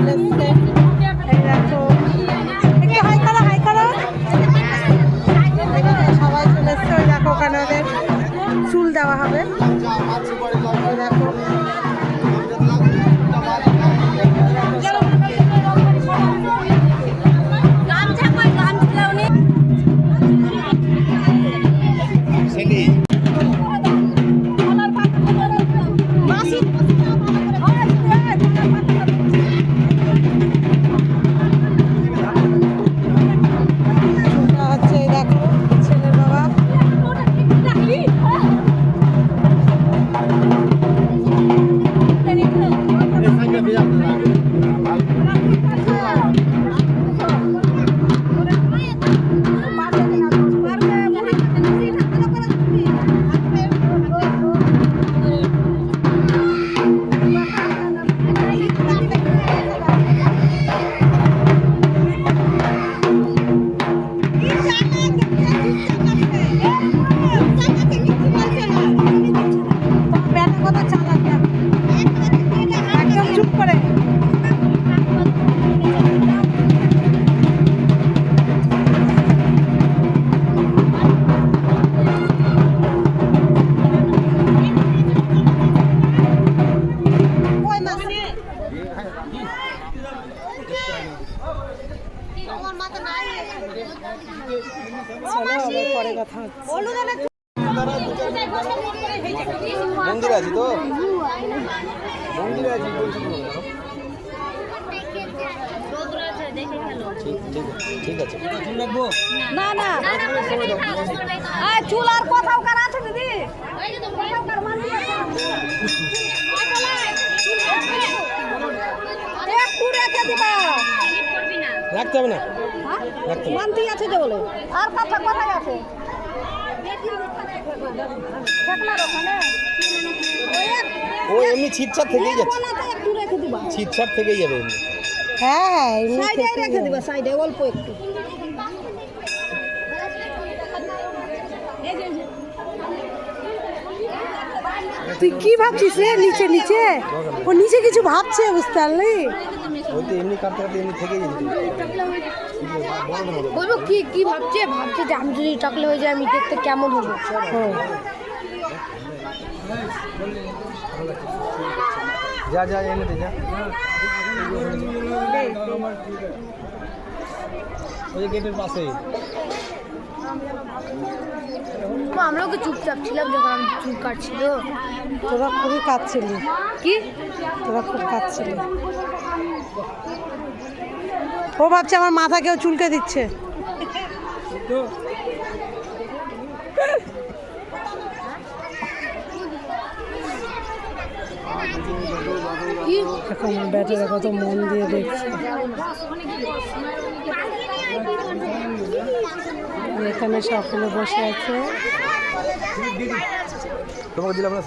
চলে এসছে। এই দেখো, একটু হাই করো, হাই করো। সবাই চলে এসছে। ওই দেখো ওখানে ওদের চুল দেওয়া হবে। ওই দেখো হচ্ছে, এই দেখো ছেলের বাবা। একদম চুপ করে। পরে কথা হচ্ছে। মন্দিরে আছি তো, মন্দিরে আছি ঠিক আছে। না না চুল আর কোথাও কার আছে দিদি? একটু রেখে দিবা, রাখতে হবে না, মানতি আছে যে বলে। আর কথা কোথায় আছে? ও এমনি ছিটছাট থেকেই যাচ্ছে, একটু রেখে দিবা। ছিটছাট থেকেই যাবে এমনি। হ্যাঁ সাইডে রেখে দিবা, সাইডে অল্প একটু। তুই কি ভাবছিস রে? নিচে নিচে ও নিচে কিছু ভাবছে, বুঝতে পারলি? ওই তো এমনি কাটতে কাটতে এমনি থেকেই যাচ্ছে। বলবো কি কি ভাবছে যে আমি যদি টাকলে হয়ে যায় আমি দেখতে কেমন হবো। যা যা এনে দে, যা ওই গেটের পাশে। আমরাও কি চুপচাপ ছিলাম যখন আমি চুল কাটছিল? তোরা খুবই কাঁদছিলি। কি তোরা খুব কাঁদছিলি। ও ভাবছে আমার মাথা কেউ চুলকে দিচ্ছে। এখন আমার ব্যাটারা কত মন দিয়ে দেখছে। এখানে সকলে বসে আছে। তোমাকে দিলাম না।